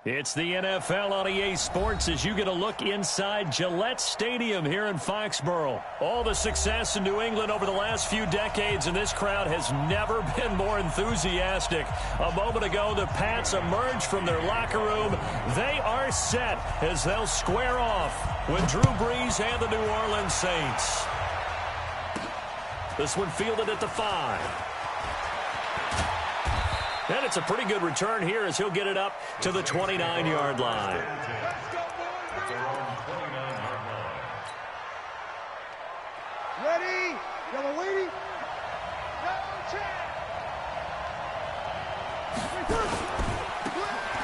It's the NFL on EA Sports as you get a look inside Gillette Stadium here in Foxborough. All the success in New England over the last few decades, and this crowd has never been more enthusiastic. A moment ago, the Pats emerged from their locker room. They are set as they'll square off with Drew Brees and the New Orleans Saints. This one fielded at the 5. And it's a pretty good return here as he'll get it up to the 29-yard line. Ready? Yellow waiting.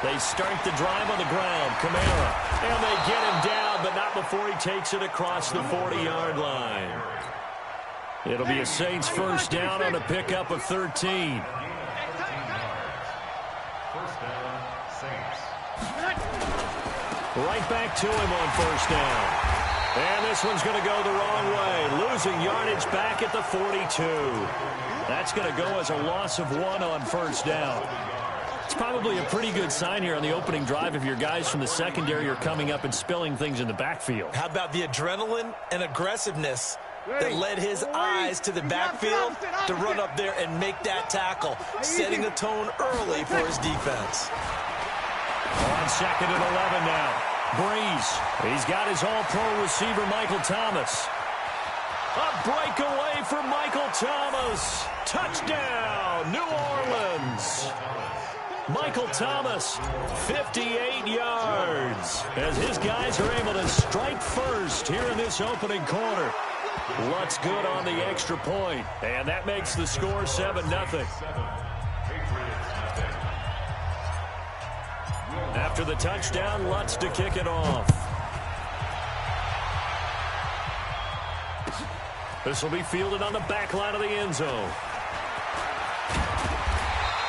They start the drive on the ground. Kamara. And they get him down, but not before he takes it across the 40-yard line. It'll be a Saints first down on a pickup of 13. Right back to him on first down. And this one's going to go the wrong way. Losing yardage back at the 42. That's going to go as a loss of 1 on first down. It's probably a pretty good sign here on the opening drive if your guys from the secondary are coming up and spilling things in the backfield. How about the adrenaline and aggressiveness that led his eyes to the backfield to run up there and make that tackle, setting the tone early for his defense. On second and 11 now. Brees. He's got his all-pro receiver, Michael Thomas. A breakaway for Michael Thomas. Touchdown, New Orleans. Michael Thomas, 58 yards. As his guys are able to strike first here in this opening quarter. Lutz good on the extra point. And that makes the score 7-0. After the touchdown, Lutz to kick it off. This will be fielded on the back line of the end zone.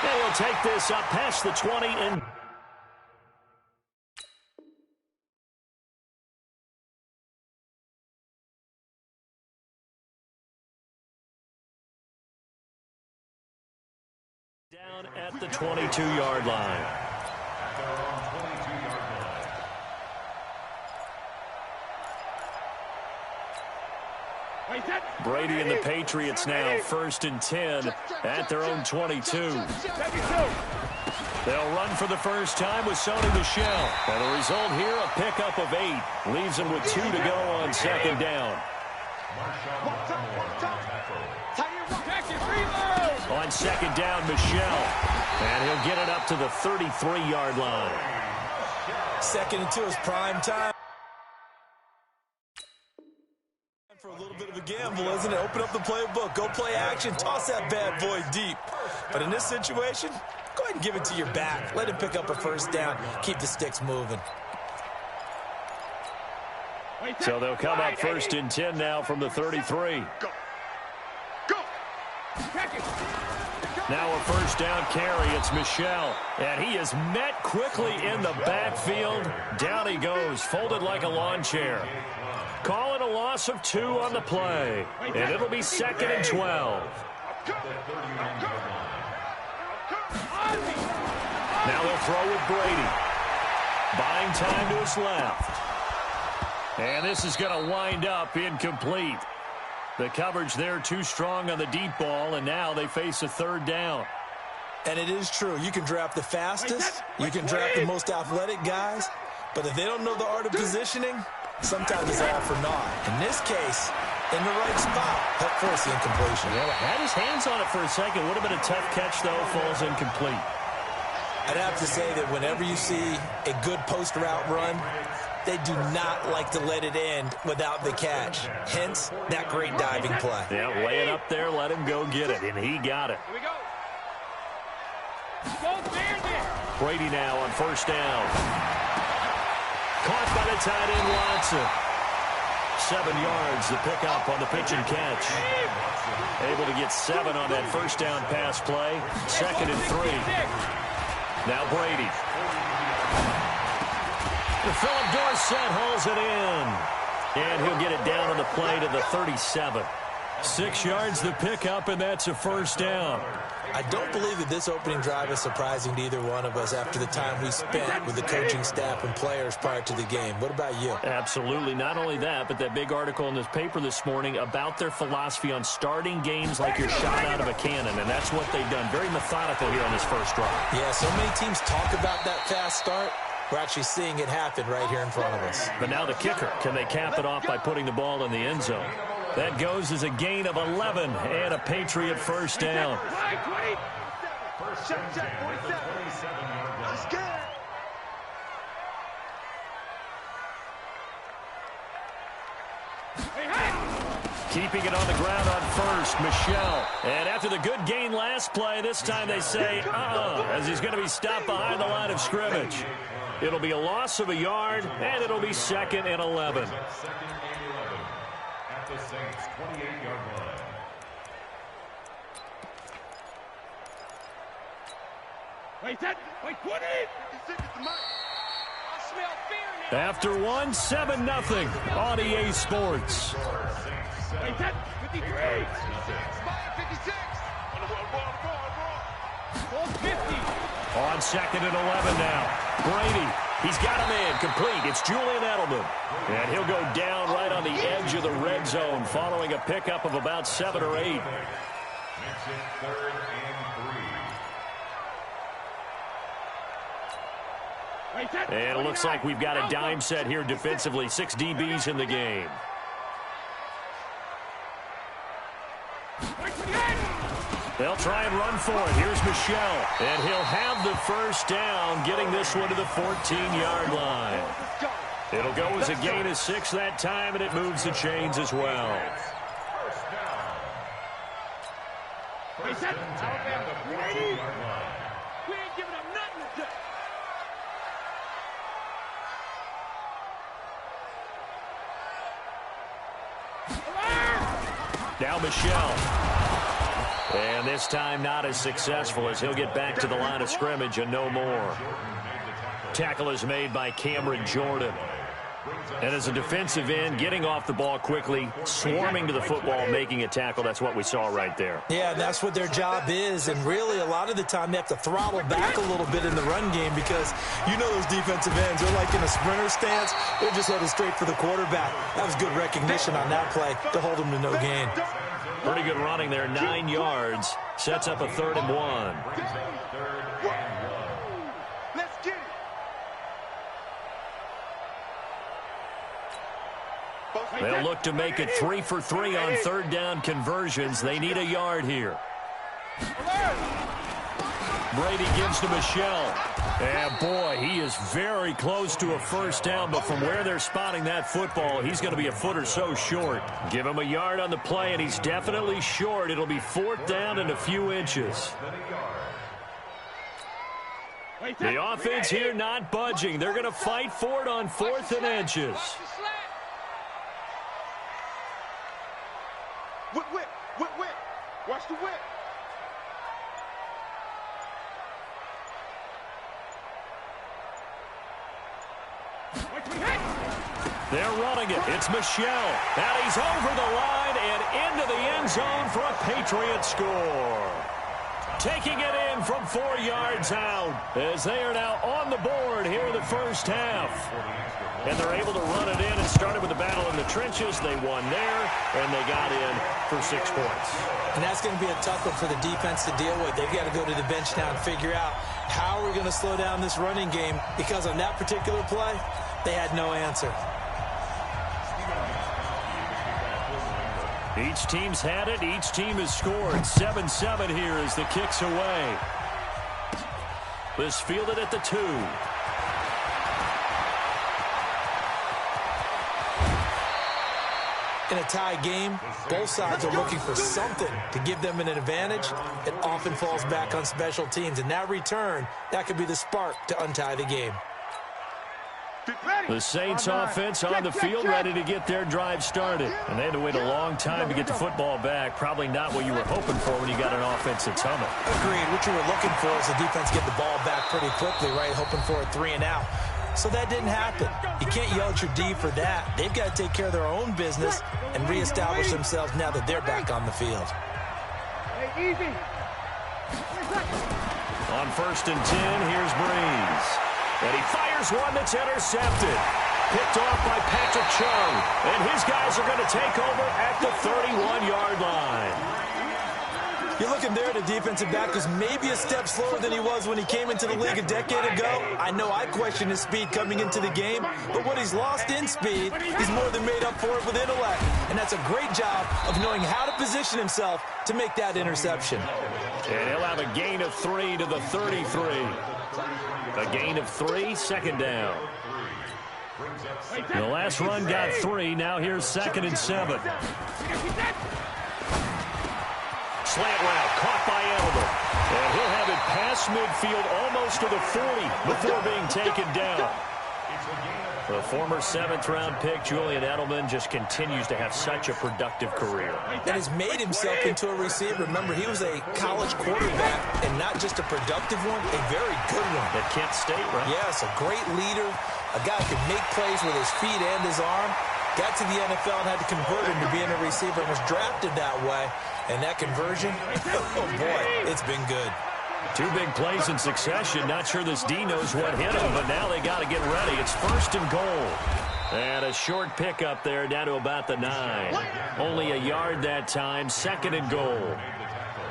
And we'll take this up past the 20 and down at the 22-yard line. Brady and the Patriots now first and 10 at their own 22. They'll run for the first time with Sony Michel. And the result here, a pickup of 8. Leaves them with 2 to go on second down. On second down, Michel. And he'll get it up to the 33-yard line. Second into his prime time. For a little bit of a gamble, isn't it? Open up the playbook, go play action, toss that bad boy deep. But in this situation, go ahead and give it to your back. Let him pick up a first down. Keep the sticks moving. So they'll come up first and 10 now from the 33. Now a first down carry. It's Michel. And he is met quickly in the backfield. Down he goes, folded like a lawn chair. Call it a loss of 2 on the play. And it'll be second and 12. Now they'll throw with Brady. Buying time to his left. And this is going to wind up incomplete. The coverage there too strong on the deep ball, and now they face a third down. And it is true. You can draft the fastest. You can draft the most athletic guys. But if they don't know the art of positioning, sometimes it's all for naught. In this case, in the right spot, help force the incompletion. Well, had his hands on it for a second. Would have been a tough catch, though. Falls incomplete. I'd have to say that whenever you see a good post route run, they do not like to let it end without the catch. Hence, that great diving play. Yeah, lay it up there, let him go get it, and he got it. Here we go. Brady now on first down. Caught by the tight end, Watson. 7 yards, the pickup on the pitch and catch. Able to get 7 on that first down pass play. Second and 3. Now Brady. Philip Dorsett holds it in. And he'll get it down on the play to the 37. 6 yards the pickup, and that's a first down. I don't believe that this opening drive is surprising to either one of us after the time we spent with the coaching staff and players prior to the game. What about you? Absolutely. Not only that, but that big article in this paper this morning about their philosophy on starting games like you're shot out of a cannon, and that's what they've done. Very methodical here on this first drive. Yeah, so many teams talk about that fast start. We're actually seeing it happen right here in front of us. But now the kicker. Can they cap it off by putting the ball in the end zone? That goes as a gain of 11 and a Patriot first down. Keeping it on the ground on first, Michelle. And after the good gain last play, this time they say, as he's going to be stopped behind the line of scrimmage. It'll be a loss of a yard, and it'll be 2nd and 11. The Saints 28-yard line. After 7-0 on EA Sports. On 2nd and 11 now. Brady. He's got him in, complete. It's Julian Edelman. And he'll go down right on the edge of the red zone following a pickup of about 7 or 8. Makes it 3rd and 3. And it looks like we've got a dime set here defensively. 6 DBs in the game. They'll try and run for it. Here's Michelle. And he'll have the first down, getting this one to the 14-yard line. It'll go as a gain of 6 that time, and it moves the chains as well. We ain't giving up nothing today. Now Michelle. And this time not as successful as he'll get back to the line of scrimmage and no more. Tackle is made by Cameron Jordan. And as a defensive end, getting off the ball quickly, swarming to the football, making a tackle, that's what we saw right there. Yeah, and that's what their job is. And really, a lot of the time, they have to throttle back a little bit in the run game because you know those defensive ends, they're like in a sprinter stance. They're just headed straight for the quarterback. That was good recognition on that play to hold them to no gain. Pretty good running there, 9 yards. Sets up a 3rd and 1. They'll look to make it 3 for 3 on 3rd down conversions. They need a yard here. Brady gives to Michelle. And boy, he is very close to a first down, but from where they're spotting that football, he's going to be a foot or so short. Give him a yard on the play, and he's definitely short. It'll be 4th down and a few inches. The offense here not budging. They're going to fight for it on 4th and inches. Whip. Watch the whip. They're running it. It's Michelle. And he's over the line and into the end zone for a Patriot score. Taking it in from 4 yards out as they are now on the board here in the first half. And they're able to run it in. It started with a battle in the trenches. They won there, and they got in for 6 points. And that's going to be a tough one for the defense to deal with. They've got to go to the bench now and figure out how we're going to slow down this running game, because on that particular play, they had no answer. Each team's had it. Each team has scored. 7-7 here as the kick's away. This fielded at the 2. In a tie game, both sides are looking for something to give them an advantage. It often falls back on special teams. And that return, that could be the spark to untie the game. The Saints offense on the field, ready to get their drive started. And they had to wait a long time to get the football back. Probably not what you were hoping for when you got an offense that's humming. Agreed. What you were looking for is the defense get the ball back pretty quickly, right? Hoping for a 3 and out. So that didn't happen. You can't yell at your D for that. They've got to take care of their own business and reestablish themselves now that they're back on the field. Hey, easy. On 1st and 10, here's Breeze. And he fires one that's intercepted. Picked off by Patrick Chung. And his guys are going to take over at the 31-yard line. You're looking there at a defensive back who's maybe a step slower than he was when he came into the league a decade ago. I know I questioned his speed coming into the game, but what he's lost in speed, he's more than made up for it with intellect. And that's a great job of knowing how to position himself to make that interception. And he'll have a gain of 3 to the 33. A gain of 3, 2nd down. The last run got 3. Now here's 2nd and 7. Slant route caught by Edelman. And he'll have it past midfield almost to the 40 before being taken down. The former 7th-round pick, Julian Edelman, just continues to have such a productive career. And has made himself into a receiver. Remember, he was a college quarterback, and not just a productive one, a very good one. At Kent State, right? Yes, a great leader, a guy who could make plays with his feet and his arm. Got to the NFL and had to convert him to being a receiver and was drafted that way. And that conversion, oh boy, it's been good. 2 big plays in succession. Not sure this D knows what hit him, but now they got to get ready. It's 1st and goal. And a short pickup there down to about the 9. Only a yard that time. 2nd and goal.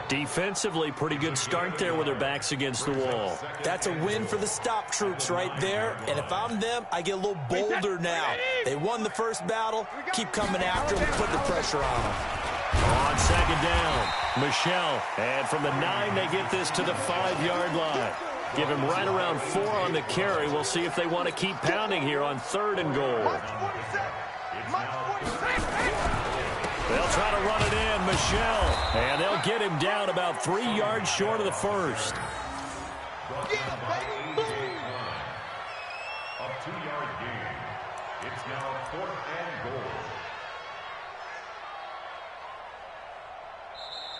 Defensively, pretty good start there with their backs against the wall. That's a win for the stop troops right there. And if I'm them, I get a little bolder now. They won the first battle. Keep coming after them. Put the pressure on them. On 2nd down, Michelle. And from the 9, they get this to the 5-yard line. Give him right around 4 on the carry. We'll see if they want to keep pounding here on 3rd and goal. They'll try to run it in, Michelle. And they'll get him down about 3 yards short of the 1st. A 2-yard gain. It's now 4th and goal.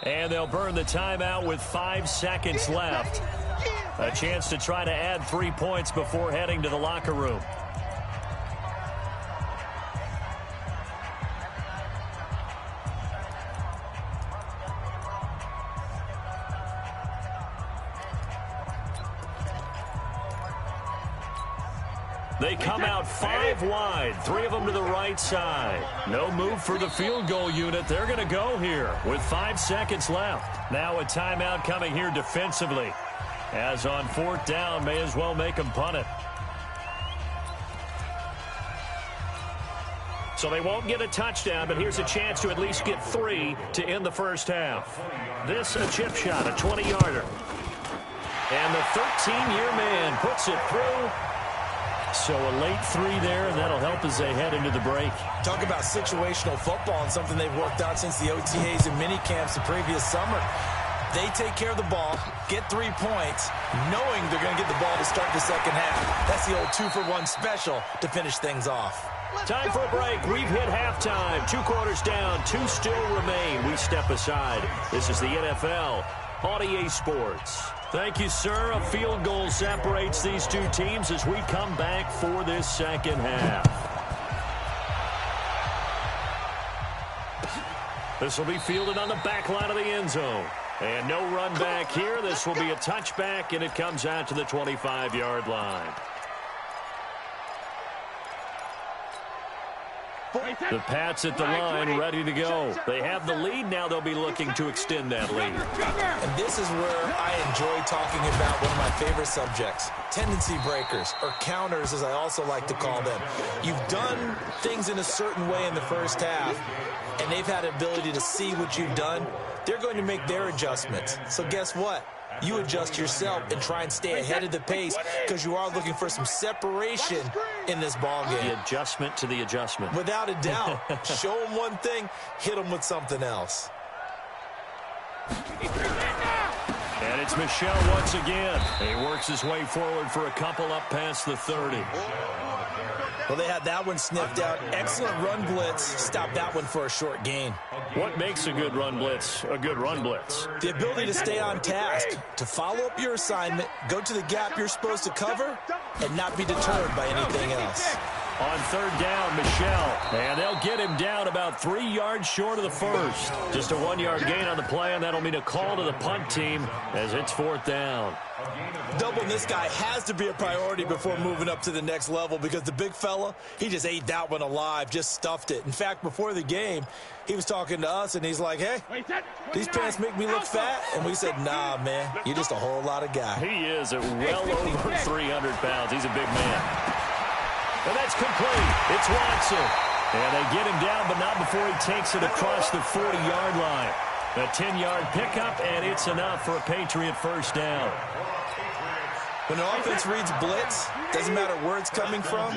And they'll burn the timeout with 5 seconds left. A chance to try to add 3 points before heading to the locker room. They come out 5 wide, 3 of them to the right side. No move for the field goal unit. They're going to go here with 5 seconds left. Now a timeout coming here defensively. As on 4th down, may as well make them punt it. So they won't get a touchdown, but here's a chance to at least get 3 to end the first half. This a chip shot, a 20-yarder. And the 13-year man puts it through. So a late 3 there, and that'll help as they head into the break. Talk about situational football and something they've worked out since the OTAs and mini camps the previous summer. They take care of the ball, get 3 points, knowing they're going to get the ball to start the second half. That's the old 2-for-1 special to finish things off. Time for a break. We've hit halftime. 2 quarters down, 2 still remain. We step aside. This is the NFL on EA Sports. Thank you, sir. A field goal separates these 2 teams as we come back for this second half. This will be fielded on the back line of the end zone. And no run back here. This will be a touchback, and it comes out to the 25-yard line. The Pats at the line, ready to go. They have the lead. Now they'll be looking to extend that lead. And this is where I enjoy talking about one of my favorite subjects, tendency breakers, or counters, as I also like to call them. You've done things in a certain way in the first half, and they've had the ability to see what you've done. They're going to make their adjustments. So guess what? You adjust yourself and try and stay ahead of the pace because you are looking for some separation in this ballgame. The adjustment to the adjustment. Without a doubt. Show them one thing, hit them with something else. And it's Michelle once again. He works his way forward for a couple up past the 30. Well, they had that one sniffed out. Excellent run blitz. Stopped that one for a short gain. What makes a good run blitz a good run blitz? The ability to stay on task, to follow up your assignment, go to the gap you're supposed to cover, and not be deterred by anything else. On third down, Michel. And they'll get him down about 3 yards short of the first. Just a 1-yard gain on the play, and that'll mean a call to the punt team as it's fourth down. Doubling this guy has to be a priority before moving up to the next level because the big fella, he just ate that one alive, just stuffed it. In fact, before the game, he was talking to us, and he's like, hey, these pants make me look fat. And we said, nah, man, you're just a whole lot of guy. He is at well over 300 pounds. He's a big man. And that's complete. It's Watson. And they get him down, but not before he takes it across the 40-yard line. A 10-yard pickup, and it's enough for a Patriot first down. When an offense reads blitz, doesn't matter where it's coming from,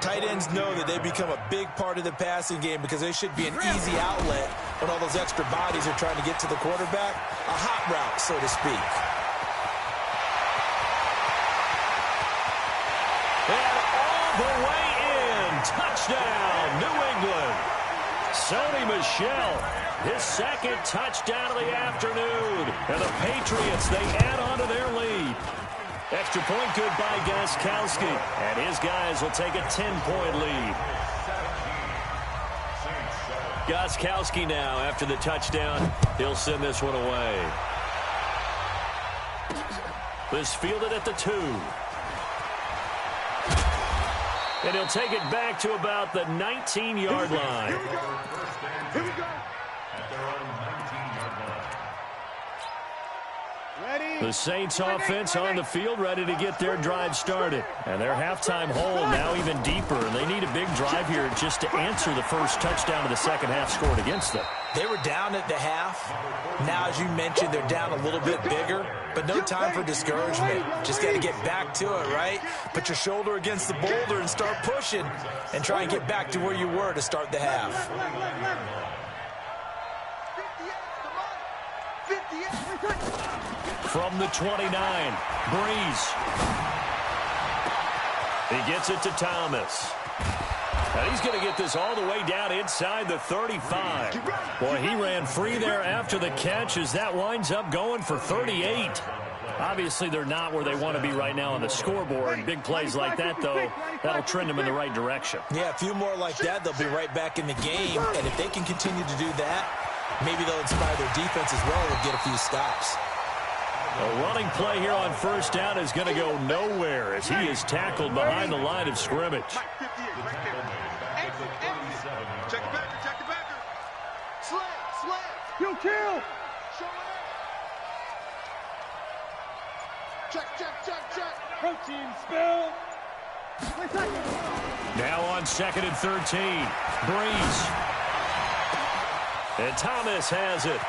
tight ends know that they become a big part of the passing game because they should be an easy outlet when all those extra bodies are trying to get to the quarterback. A hot route, so to speak. The way in. Touchdown, New England. Sony Michel, his second touchdown of the afternoon. And the Patriots, they add on to their lead. Extra point good by Gostkowski. And his guys will take a 10-point lead. Gostkowski now, after the touchdown, he'll send this one away. This fielded at the 2. And he'll take it back to about the 19-yard line. Here we go. At their own 19-yard line. Ready? The Saints offense on the field, ready to get their drive started. And their halftime hole now even deeper. And they need a big drive here just to answer the first touchdown of the second half scored against them. They were down at the half. Now, as you mentioned, they're down a little bit bigger, but no time for discouragement. Just got to get back to it, right? Put your shoulder against the boulder and start pushing and try and get back to where you were to start the half. From the 29, Breeze. He gets it to Thomas. And he's going to get this all the way down inside the 35. Boy, he ran free there after the catch as that winds up going for 38. Obviously, they're not where they want to be right now on the scoreboard. Big plays like that, though, that'll trend them in the right direction. Yeah, a few more like that, they'll be right back in the game. And if they can continue to do that, maybe they'll inspire their defense as well and get a few stops. A running play here on first down is going to go nowhere as he is tackled behind the line of scrimmage. Check the backer, check the backer. Slam. Kill. Check. Protein spill. Now on second and 13. Breeze. And Thomas has it.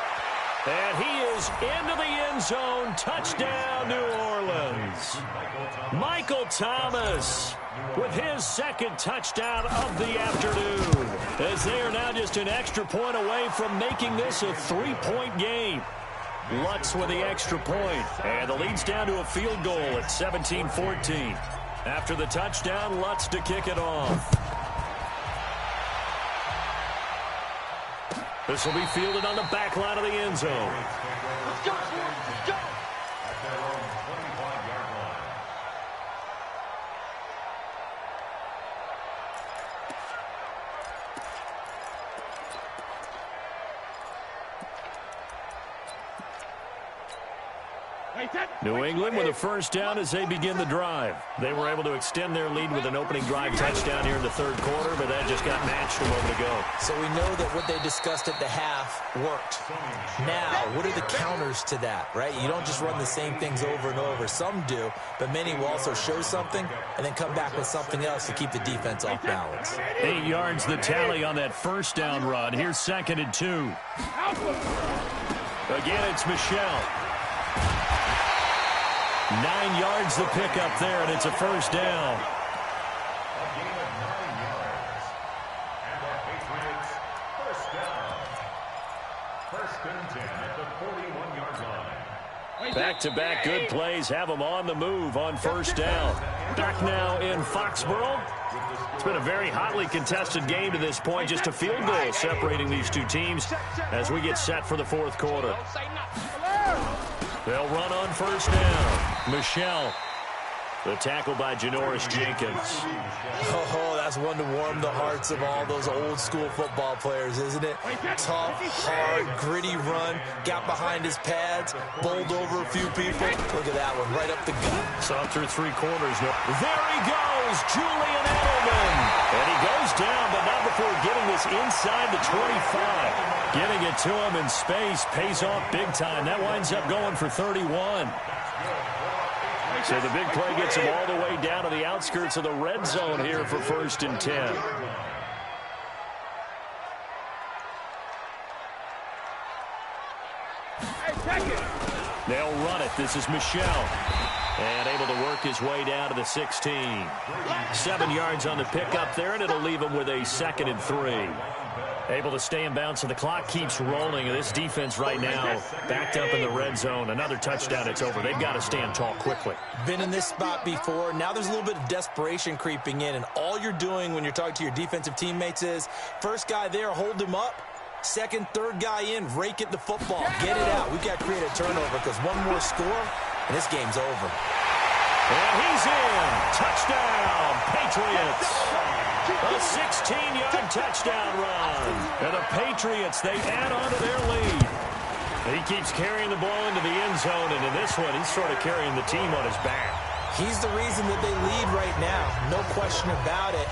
And he is into the end zone. Touchdown, New Orleans. Michael Thomas with his second touchdown of the afternoon, as they are now just an extra point away from making this a 3-point game. Lutz with the extra point, and the lead's down to a field goal at 17-14. After the touchdown, Lutz to kick it off. This will be fielded on the back line of the end zone. Let's go. At their own 25-yard line. New England with a first down as they begin the drive. They were able to extend their lead with an opening drive touchdown here in the third quarter, but that just got matched a moment ago. So we know that what they discussed at the half worked. Now, what are the counters to that, right? You don't just run the same things over and over. Some do, but many will also show something and then come back with something else to keep the defense off balance. 8 yards the tally on that first down run. Here's second and 2. Again, it's Michel. 9 yards the pickup there, and it's a first down. A gain of 9 yards. And the Patriots first down. First and 10 at the 41-yard line. Back-to-back good plays have them on the move on first down. Back now in Foxborough. It's been a very hotly contested game to this point. Just a field goal separating these two teams as we get set for the fourth quarter. They'll run on first down. Michel. The tackle by Janoris Jenkins. Oh, that's one to warm the hearts of all those old school football players, isn't it? Tough, hard, gritty run, got behind his pads, bowled over a few people. Look at that one, right up the gut. Saw through three quarters. There he goes, Julian Edelman. And he goes down, but not before getting this inside the 25. Getting it to him in space pays off big time. That winds up going for 31. So the big play gets him all the way down to the outskirts of the red zone here for 1st and 10. They'll run it. This is Michel. And able to work his way down to the 16. 7 yards on the pickup there, and it'll leave him with a 2nd and 3. Able to stay in bounds, so the clock keeps rolling. This defense right now backed up in the red zone. Another touchdown, it's over. They've got to stand tall quickly. Been in this spot before. Now there's a little bit of desperation creeping in, and all you're doing when you're talking to your defensive teammates is, first guy there, hold him up. Second, third guy in, rake at the football. Get it out. We've got to create a turnover because one more score, and this game's over. And he's in. Touchdown, Patriots. A 16-yard touchdown run. And the Patriots, they add on to their lead. He keeps carrying the ball into the end zone, and in this one, he's sort of carrying the team on his back. He's the reason that they lead right now. No question about it.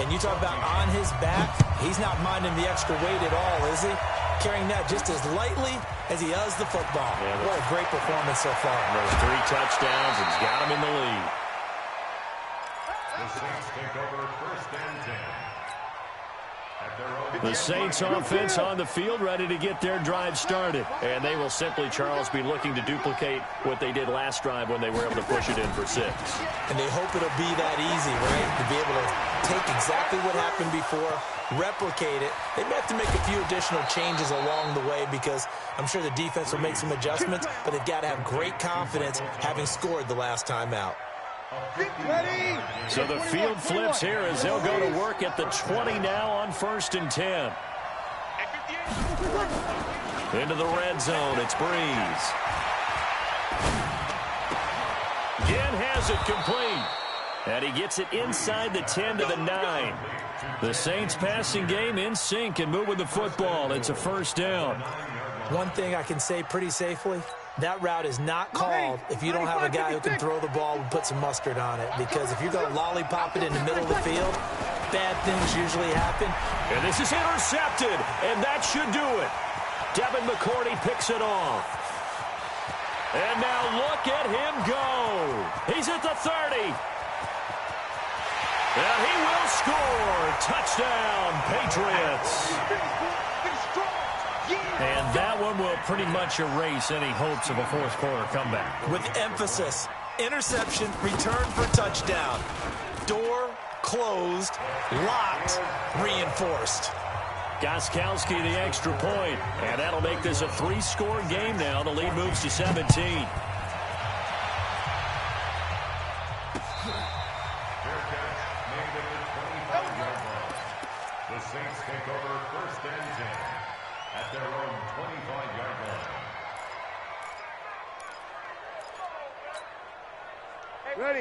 And you talk about on his back, he's not minding the extra weight at all, is he? Carrying that just as lightly as he does the football. Yeah, what a great performance so far. Those 3 touchdowns, he's got him in the lead. The Saints take over 1st and 10. The Saints offense on the field, ready to get their drive started. And they will simply, Charles, be looking to duplicate what they did last drive when they were able to push it in for 6. And they hope it'll be that easy, right? To be able to take exactly what happened before, replicate it. They may have to make a few additional changes along the way because I'm sure the defense will make some adjustments, but they've got to have great confidence having scored the last time out. Ready? So the field flips here as they'll go to work at the 20 now on 1st and 10. Into the red zone, it's Breeze. Again has it complete. And he gets it inside the 10 to the 9. The Saints passing game in sync and moving the football. It's a 1st down. One thing I can say pretty safely, that route is not called if you don't have a guy who can throw the ball and put some mustard on it. Because if you're going to lollipop it in the middle of the field, bad things usually happen. And this is intercepted, and that should do it. Devin McCourty picks it off. And now look at him go. He's at the 30. And he will score. Touchdown, Patriots. And that one will pretty much erase any hopes of a 4th quarter comeback. With emphasis, interception, return for touchdown. Door closed, locked, reinforced. Gostkowski the extra point, and that'll make this a 3-score game now. The lead moves to 17. The Saints take over 1st and 10 at their own 25-yard line.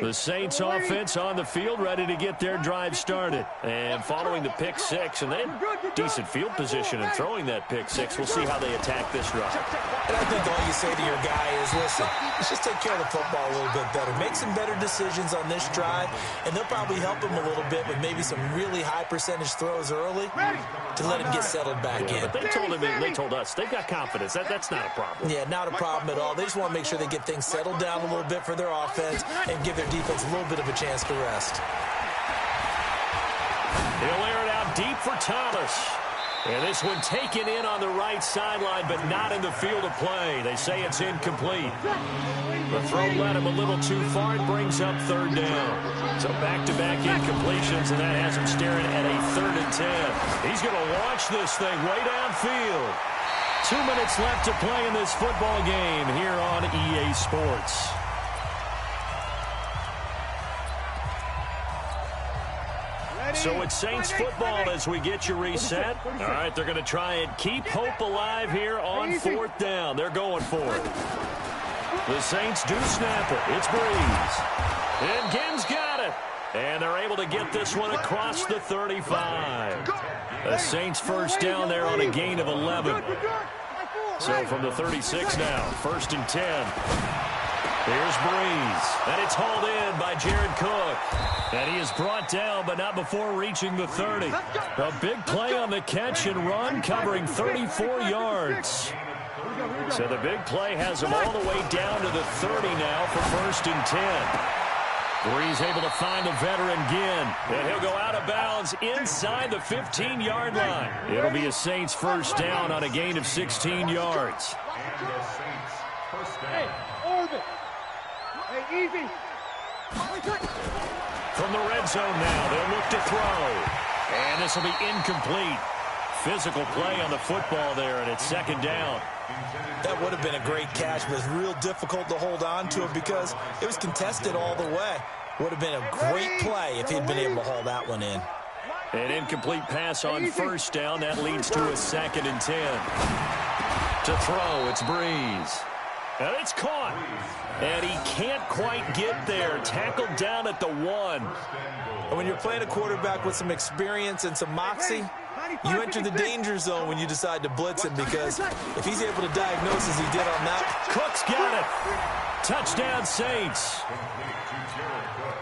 The Saints offense on the field, ready to get their drive started. And following the pick 6, and they had decent field position in throwing that pick 6. We'll see how they attack this drive. And I think all you say to your guy is, listen, let's just take care of the football a little bit better. Make some better decisions on this drive, and they'll probably help him a little bit with maybe some really high percentage throws early to let him get settled back in. But they told us they've got confidence. That's not a problem. Yeah, not a problem at all. They just want to make sure they get things settled down a little bit for their offense and give their defense a little bit of a chance to rest. He'll air it out deep for Thomas. And this one taken in on the right sideline, but not in the field of play. They say it's incomplete. The throw led him a little too far. It brings up 3rd down. So back-to-back incompletions, and that has him staring at a 3rd and 10. He's going to launch this thing way downfield. 2 minutes left to play in this football game here on EA Sports. So it's Saints football as we get you reset. All right, they're going to try and keep hope alive here on 4th down. They're going for it. The Saints do snap it. It's Breeze. And Ginn's got it. And they're able to get this one across the 35. The Saints first down there on a gain of 11. So from the 36 now, 1st and 10. Here's Breeze. And it's hauled in by Jared Cook. And he is brought down, but not before reaching the 30. A big play on the catch and run, covering 34 yards. So the big play has him all the way down to the 30 now for 1st and 10. Breeze able to find the veteran Ginn. And he'll go out of bounds inside the 15-yard line. It'll be a Saints first down on a gain of 16 yards. Hey, Orbit. Hey, easy. From the red zone now, they'll look to throw. And this will be incomplete. Physical play on the football there, and it's 2nd down. That would have been a great catch, but it's real difficult to hold on to it because it was contested all the way. Would have been a great play if he'd been able to haul that one in. An incomplete pass on 1st down. That leads to a 2nd and 10. To throw, it's Breeze. And it's caught. And he can't quite get there. Tackled down at the 1. And when you're playing a quarterback with some experience and some moxie, you enter the danger zone when you decide to blitz him, because if he's able to diagnose as he did on that. Cook's got it. Touchdown Saints.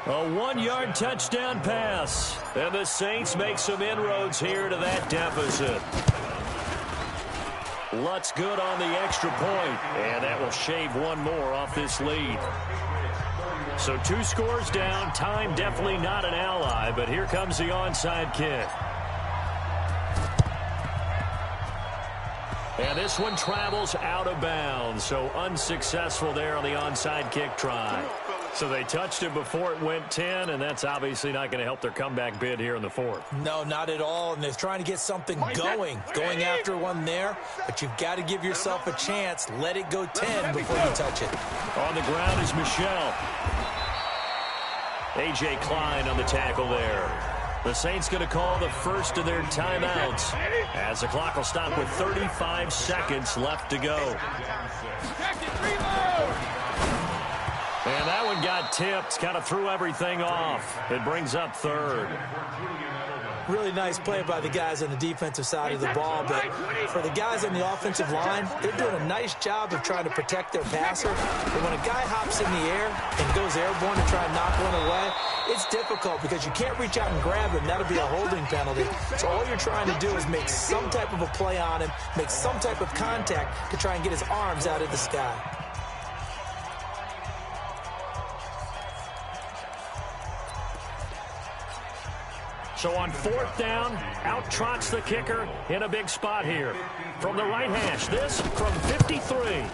A 1-yard touchdown pass. And the Saints make some inroads here to that deficit. Lutz good on the extra point. And that will shave one more off this lead. So 2 scores down. Time definitely not an ally, but here comes the onside kick. And this one travels out of bounds, so unsuccessful there on the onside kick try. So they touched it before it went 10, and that's obviously not going to help their comeback bid here in the 4th. No, not at all, and they're trying to get something going after one there, but you've got to give yourself a chance. Let it go 10 before you touch it. On the ground is Michelle. A.J. Klein on the tackle there. The Saints going to call the first of their timeouts as the clock will stop with 35 seconds left to go. And that one got tipped, kind of threw everything off. It brings up 3rd. Really nice play by the guys on the defensive side of the ball, but for the guys on the offensive line, they're doing a nice job of trying to protect their passer. But when a guy hops in the air and goes airborne to try and knock one away, it's difficult because you can't reach out and grab him. That'll be a holding penalty. So all you're trying to do is make some type of a play on him, make some type of contact to try and get his arms out of the sky. So on 4th down, out trots the kicker in a big spot here. From the right hash, this from 53.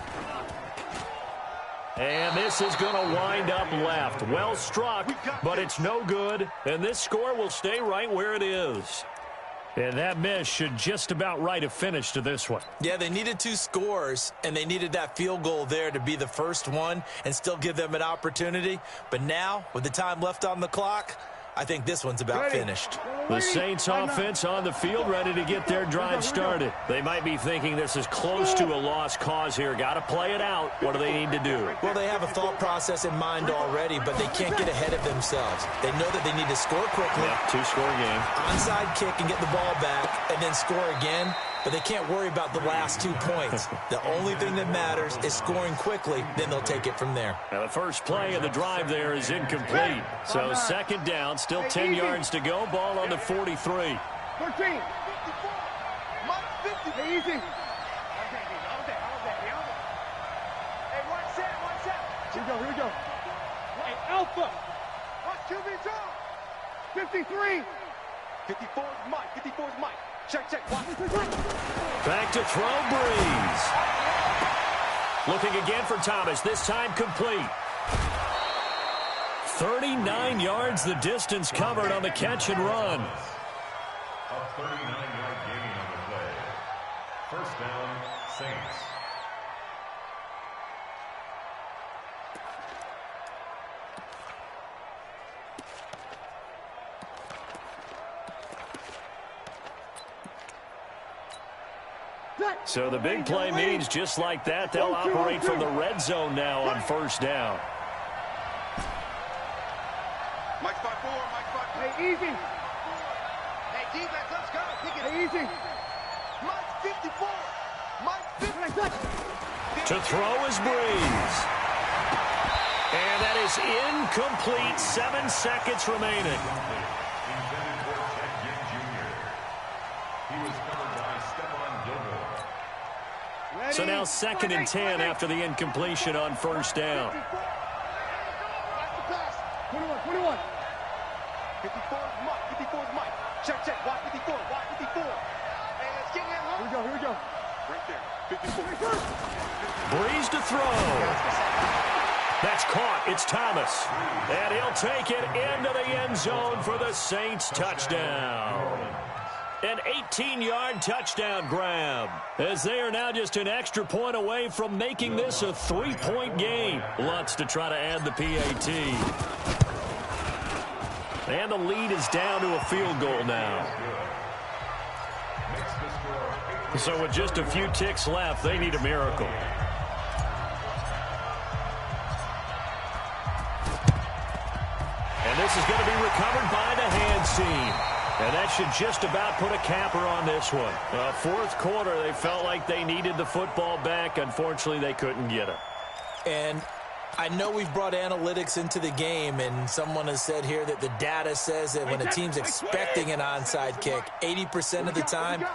And this is going to wind up left. Well struck, but it's no good. And this score will stay right where it is. And that miss should just about right a finish to this one. Yeah, they needed 2 scores, and they needed that field goal there to be the first one and still give them an opportunity. But now, with the time left on the clock, I think this one's about finished. The Saints offense on the field ready to get their drive started. They might be thinking this is close to a lost cause here. Got to play it out. What do they need to do? Well, they have a thought process in mind already, but they can't get ahead of themselves. They know that they need to score quickly. Yeah, 2-score game. Onside kick and get the ball back and then score again. But they can't worry about the last 2 points. The only thing that matters is scoring quickly. Then they'll take it from there. Now the first play of the drive there is incomplete. So 2nd down, still 10 yards to go. Ball on the 43. 13. Easy. Hey, one set. Here we go. Hey, Alpha. Watch QB zone. 53. 54 is Mike. 54 is Mike. Check. Back to throw, Breeze. Looking again for Thomas, this time complete. 39 yards the distance covered on the catch and run. A 39-yard gain on the play. First down, Saints. So the big play means just like that, they'll operate from the red zone now on first down. Mike 5-4, Mike 5-4. Hey, easy. Hey, defense, let's go. Hey, easy. Mike 54. Mike 54. To throw is Breeze. And that is incomplete. 7 seconds remaining. So now 2nd and 10 after the incompletion on first down. 21. 54 is Mike. 54 is Mike. Check. Watch 54. Watch 54. Hey, let's get him. Here we go. Right there. 54. Breeze to throw. That's caught. It's Thomas. And he'll take it into the end zone for the Saints touchdown. An 18-yard touchdown grab, as they are now just an extra point away from making this a 3-point game. Lutz to try to add the PAT. And the lead is down to a field goal now. So with just a few ticks left, they need a miracle. And this is going to be recovered by the hands team. And that should just about put a capper on this one. Fourth quarter, they felt like they needed the football back. Unfortunately, they couldn't get it. And I know we've brought analytics into the game, and someone has said here that the data says that when a team's expecting an onside kick, 80% of the time,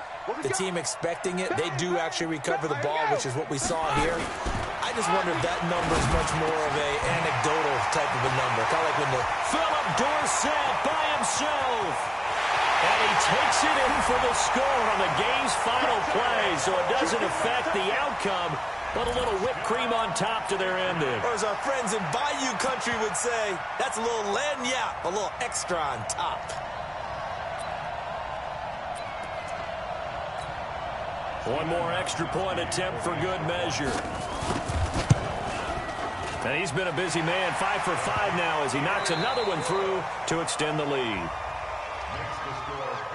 the team expecting it, they do actually recover the ball, which is what we saw here. I just wonder if that number is much more of a anecdotal type of a number. Kind of like when the Philip Dorsett by himself. And he takes it in for the score on the game's final play, so it doesn't affect the outcome, but a little whipped cream on top to their ending. Or as our friends in Bayou Country would say, that's a little lagniappe, a little extra on top. One more extra point attempt for good measure. And he's been a busy man, 5 for 5 now as he knocks another one through to extend the lead. Makes the score